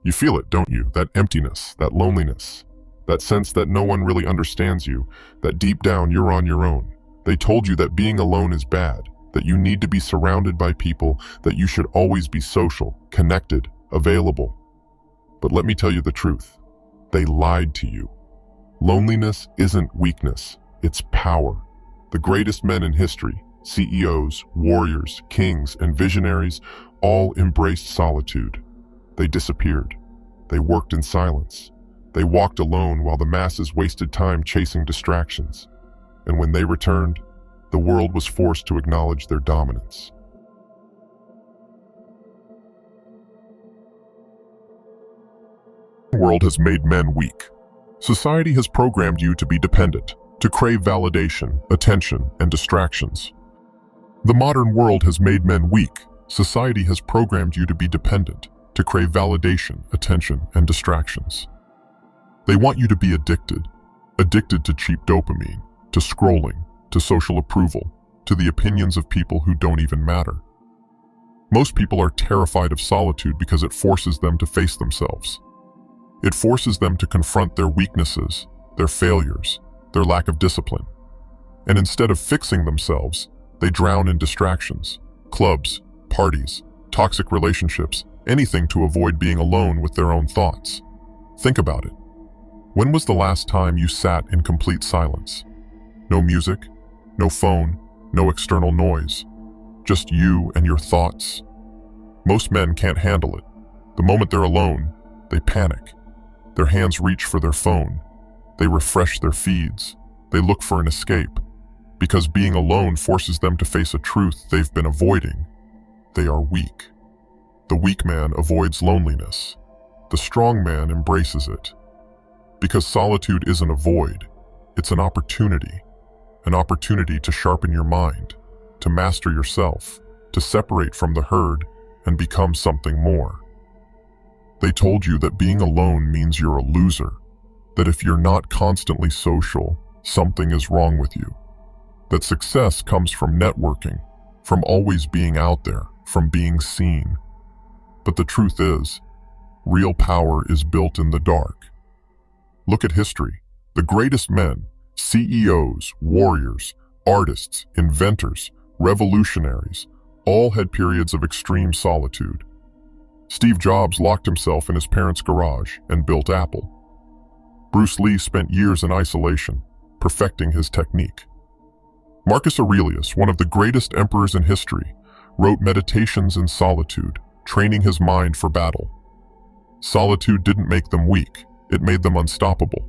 You feel it, don't you? That emptiness, that loneliness, that sense that no one really understands you, that deep down you're on your own. They told you that being alone is bad, that you need to be surrounded by people, that you should always be social, connected, available. But let me tell you the truth. They lied to you. Loneliness isn't weakness, it's power. The greatest men in history, CEOs, warriors, kings, and visionaries, all embraced solitude. They disappeared. They worked in silence. They walked alone while the masses wasted time chasing distractions. And when they returned, the world was forced to acknowledge their dominance. The world has made men weak. Society has programmed you to be dependent, to crave validation, attention, and distractions. The modern world has made men weak. Society has programmed you to be dependent, to crave validation, attention, and distractions. They want you to be addicted to cheap dopamine, to scrolling, to social approval, to the opinions of people who don't even matter. Most people are terrified of solitude because it forces them to face themselves. It forces them to confront their weaknesses, their failures, their lack of discipline. And instead of fixing themselves, they drown in distractions, clubs, parties, toxic relationships, anything to avoid being alone with their own thoughts. Think about it. When was the last time you sat in complete silence? No music, no phone, no external noise. Just you and your thoughts. Most men can't handle it. The moment they're alone, they panic. Their hands reach for their phone. They refresh their feeds. They look for an escape. Because being alone forces them to face a truth they've been avoiding. They are weak. The weak man avoids loneliness. The strong man embraces it. Because solitude isn't a void, it's an opportunity to sharpen your mind, to master yourself, to separate from the herd and become something more. They told you that being alone means you're a loser, that if you're not constantly social, something is wrong with you, that success comes from networking, from always being out there, from being seen. But the truth is, real power is built in the dark. Look at history. The greatest men, CEOs, warriors, artists, inventors, revolutionaries, all had periods of extreme solitude. Steve Jobs locked himself in his parents' garage and built Apple. Bruce Lee spent years in isolation, perfecting his technique. Marcus Aurelius, one of the greatest emperors in history, wrote meditations in solitude, training his mind for battle. Solitude didn't make them weak, it made them unstoppable.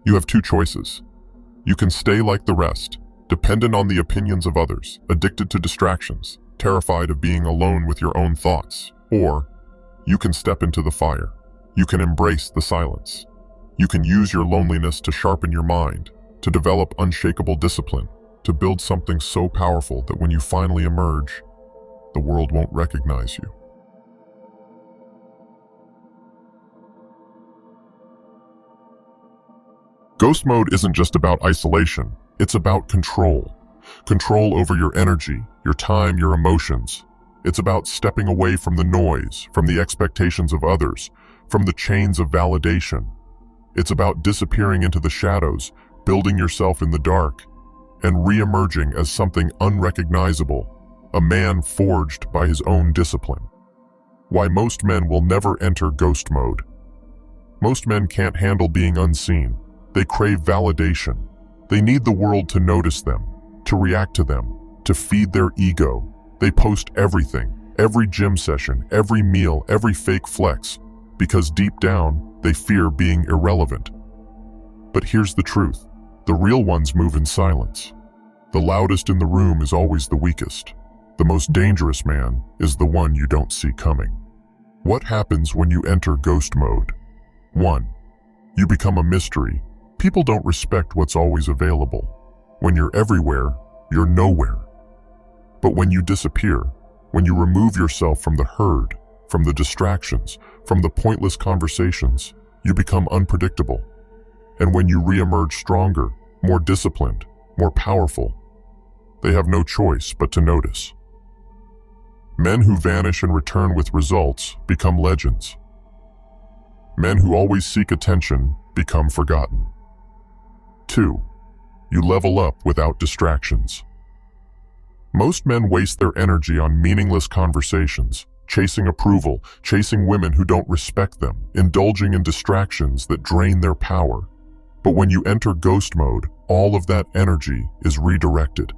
You have two choices. You can stay like the rest, dependent on the opinions of others, addicted to distractions, terrified of being alone with your own thoughts. Or, you can step into the fire. You can embrace the silence. You can use your loneliness to sharpen your mind, to develop unshakable discipline, to build something so powerful that when you finally emerge, the world won't recognize you. Ghost mode isn't just about isolation, it's about control. Control over your energy, your time, your emotions. It's about stepping away from the noise, from the expectations of others, from the chains of validation. It's about disappearing into the shadows, building yourself in the dark, and re-emerging as something unrecognizable, a man forged by his own discipline. Why most men will never enter ghost mode. Most men can't handle being unseen. They crave validation. They need the world to notice them, to react to them, to feed their ego. They post everything, every gym session, every meal, every fake flex, because deep down, they fear being irrelevant. But here's the truth. The real ones move in silence. The loudest in the room is always the weakest. The most dangerous man is the one you don't see coming. What happens when you enter ghost mode? 1. You become a mystery. People don't respect what's always available. When you're everywhere, you're nowhere. But when you disappear, when you remove yourself from the herd, from the distractions, from the pointless conversations, you become unpredictable. And when you re-emerge stronger, more disciplined, more powerful, they have no choice but to notice. Men who vanish and return with results become legends. Men who always seek attention become forgotten. 2. You level up without distractions. Most men waste their energy on meaningless conversations, chasing approval, chasing women who don't respect them, indulging in distractions that drain their power. But when you enter ghost mode, all of that energy is redirected.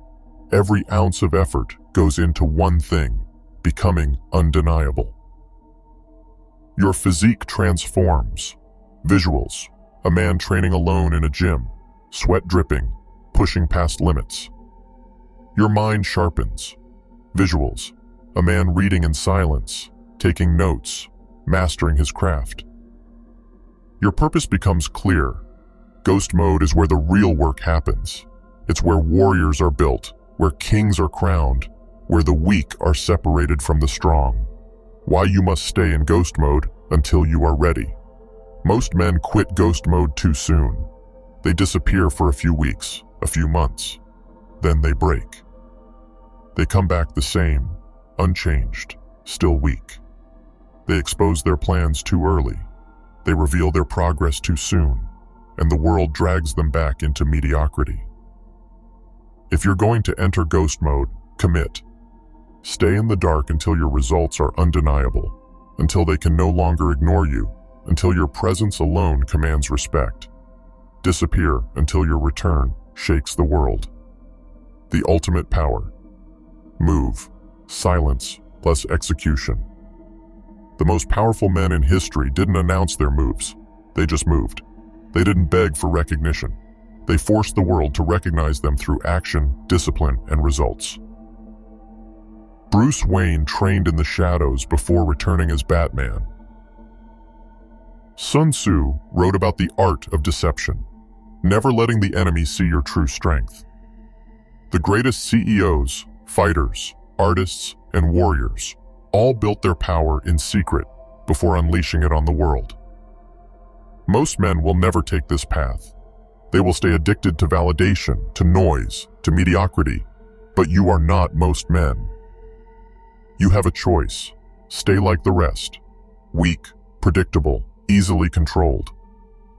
Every ounce of effort goes into one thing: becoming undeniable. Your physique transforms. Visuals: a man training alone in a gym, sweat dripping, pushing past limits. Your mind sharpens. Visuals: a man reading in silence, taking notes, mastering his craft. Your purpose becomes clear. Ghost mode is where the real work happens. It's where warriors are built, where kings are crowned, where the weak are separated from the strong. Why you must stay in ghost mode until you are ready. Most men quit ghost mode too soon. They disappear for a few weeks, a few months. Then they break. They come back the same, unchanged, still weak. They expose their plans too early. They reveal their progress too soon, and the world drags them back into mediocrity. If you're going to enter ghost mode, commit. Stay in the dark until your results are undeniable, until they can no longer ignore you, until your presence alone commands respect. Disappear until your return shakes the world. The ultimate power. Move. Silence plus execution. The most powerful men in history didn't announce their moves. They just moved. They didn't beg for recognition. They forced the world to recognize them through action, discipline, and results. Bruce Wayne trained in the shadows before returning as Batman. Sun Tzu wrote about the art of deception, never letting the enemy see your true strength. The greatest CEOs, fighters, artists, and warriors all built their power in secret before unleashing it on the world. Most men will never take this path. They will stay addicted to validation, to noise, to mediocrity, but you are not most men. You have a choice. Stay like the rest, weak, predictable, easily controlled.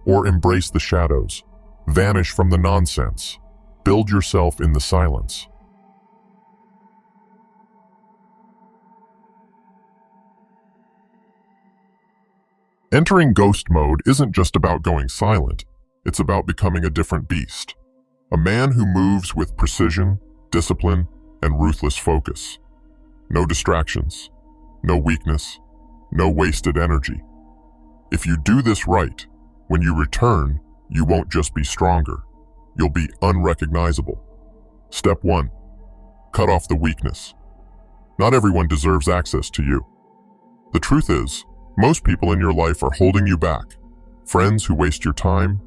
Or embrace the shadows, vanish from the nonsense, build yourself in the silence. Entering ghost mode isn't just about going silent, it's about becoming a different beast. A man who moves with precision, discipline, and ruthless focus. No distractions, no weakness, no wasted energy. If you do this right, when you return, you won't just be stronger, you'll be unrecognizable. Step 1. Cut off the weakness. Not everyone deserves access to you. The truth is, most people in your life are holding you back. Friends who waste your time,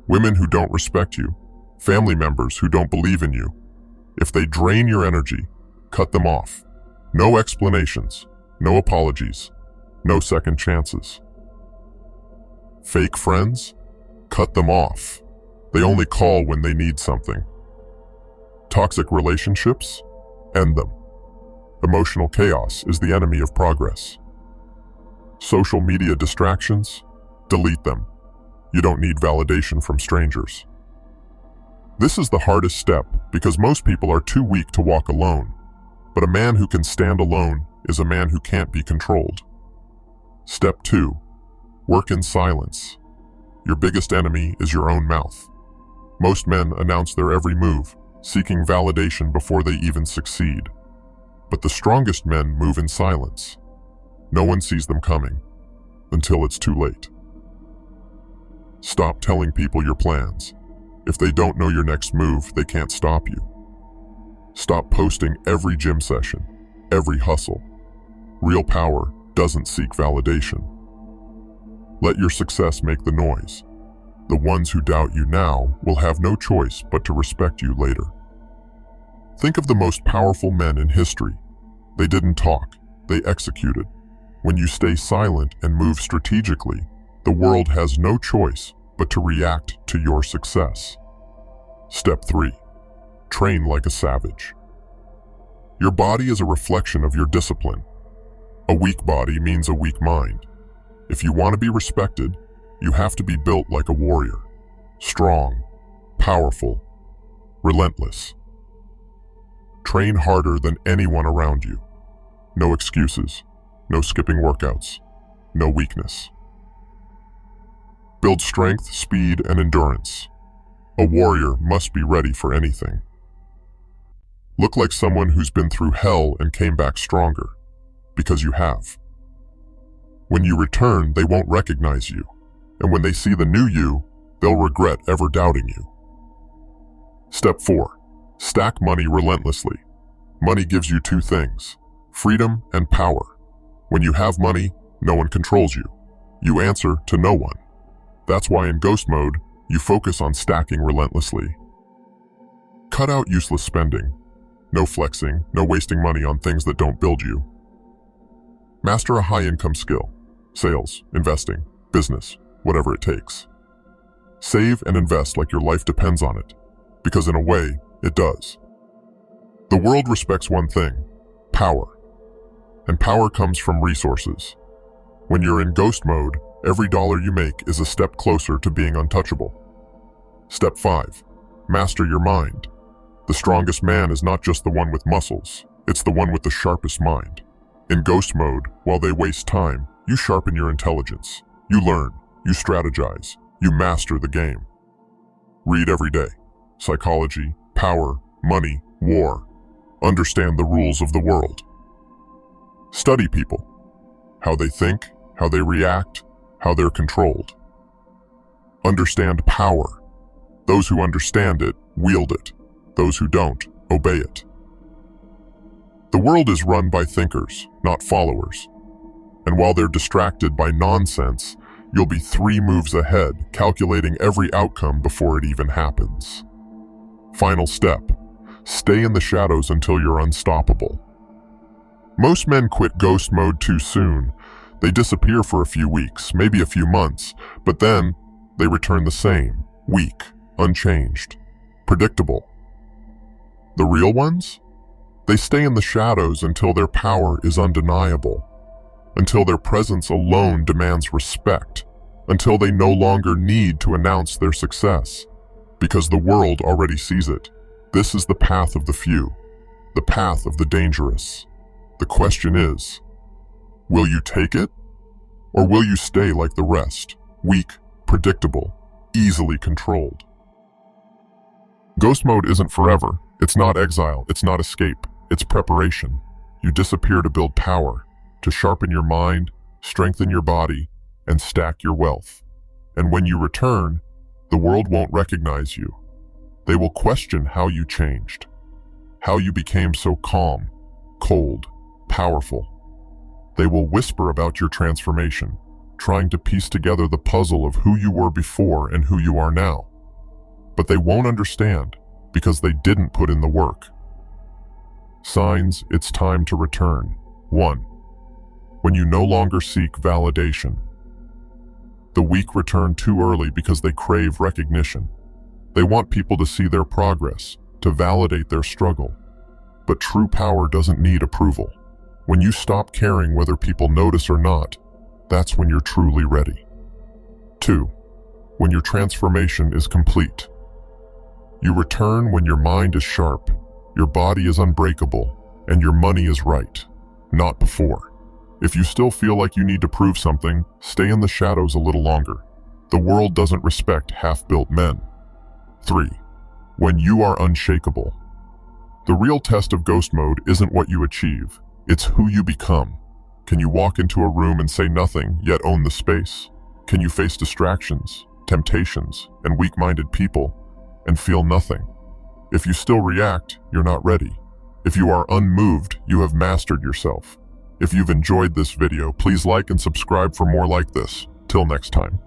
women who don't respect you, family members who don't believe in you. If they drain your energy, cut them off. No explanations, no apologies, no second chances. Fake friends? Cut them off. They only call when they need something. Toxic relationships? End them. Emotional chaos is the enemy of progress. Social media distractions? Delete them. You don't need validation from strangers. This is the hardest step because most people are too weak to walk alone. But a man who can stand alone is a man who can't be controlled. Step 2. Work in silence. Your biggest enemy is your own mouth. Most men announce their every move, seeking validation before they even succeed. But the strongest men move in silence. No one sees them coming, until it's too late. Stop telling people your plans. If they don't know your next move, they can't stop you. Stop posting every gym session, every hustle. Real power doesn't seek validation. Let your success make the noise. The ones who doubt you now will have no choice but to respect you later. Think of the most powerful men in history. They didn't talk, they executed. When you stay silent and move strategically, the world has no choice but to react to your success. Step 3. Train like a savage. Your body is a reflection of your discipline. A weak body means a weak mind. If you want to be respected, You have to be built like a warrior. Strong, powerful, relentless. Train harder than anyone around you. No excuses, no skipping workouts, no weakness. Build strength, speed, and endurance. A warrior must be ready for anything. Look like someone who's been through hell and came back stronger, because you have. When you return, they won't recognize you, and when they see the new you, they'll regret ever doubting you. Step 4. Stack money relentlessly. Money gives you two things: freedom and power. When you have money, no one controls you. You answer to no one. That's why in ghost mode, you focus on stacking relentlessly. Cut out useless spending. No flexing, no wasting money on things that don't build you. Master a high-income skill. Sales, investing, business, whatever it takes. Save and invest like your life depends on it, because in a way, it does. The world respects one thing: power. And power comes from resources. When you're in ghost mode, every dollar you make is a step closer to being untouchable. Step 5. Master your mind. The strongest man is not just the one with muscles, it's the one with the sharpest mind. In ghost mode, while they waste time, you sharpen your intelligence. You learn, you strategize, you master the game. Read every day. Psychology, power, money, war. Understand the rules of the world. Study people. How they think, how they react, how they're controlled. Understand power. Those who understand it, wield it. Those who don't, obey it. The world is run by thinkers, not followers. And while they're distracted by nonsense, you'll be 3 moves ahead, calculating every outcome before it even happens. Final step. Stay in the shadows until you're unstoppable. Most men quit ghost mode too soon. They disappear for a few weeks, maybe a few months, but then they return the same, weak, unchanged, predictable. The real ones? They stay in the shadows until their power is undeniable, until their presence alone demands respect, until they no longer need to announce their success, because the world already sees it. This is the path of the few, the path of the dangerous. The question is, will you take it? Or will you stay like the rest, weak, predictable, easily controlled? Ghost mode isn't forever. It's not exile, it's not escape, it's preparation. You disappear to build power, to sharpen your mind, strengthen your body, and stack your wealth. And when you return, the world won't recognize you. They will question how you changed, how you became so calm, cold, powerful. They will whisper about your transformation, trying to piece together the puzzle of who you were before and who you are now. But they won't understand, because they didn't put in the work. Signs it's time to return. 1. When you no longer seek validation. The weak return too early because they crave recognition. They want people to see their progress, to validate their struggle. But true power doesn't need approval. When you stop caring whether people notice or not, that's when you're truly ready. 2. When your transformation is complete. You return when your mind is sharp, your body is unbreakable, and your money is right, not before. If you still feel like you need to prove something, stay in the shadows a little longer. The world doesn't respect half-built men. 3. When you are unshakable. The real test of ghost mode isn't what you achieve, it's who you become. Can you walk into a room and say nothing, yet own the space? Can you face distractions, temptations, and weak-minded people, and feel nothing? If you still react, you're not ready. If you are unmoved, you have mastered yourself. If you've enjoyed this video, please like and subscribe for more like this. Till next time.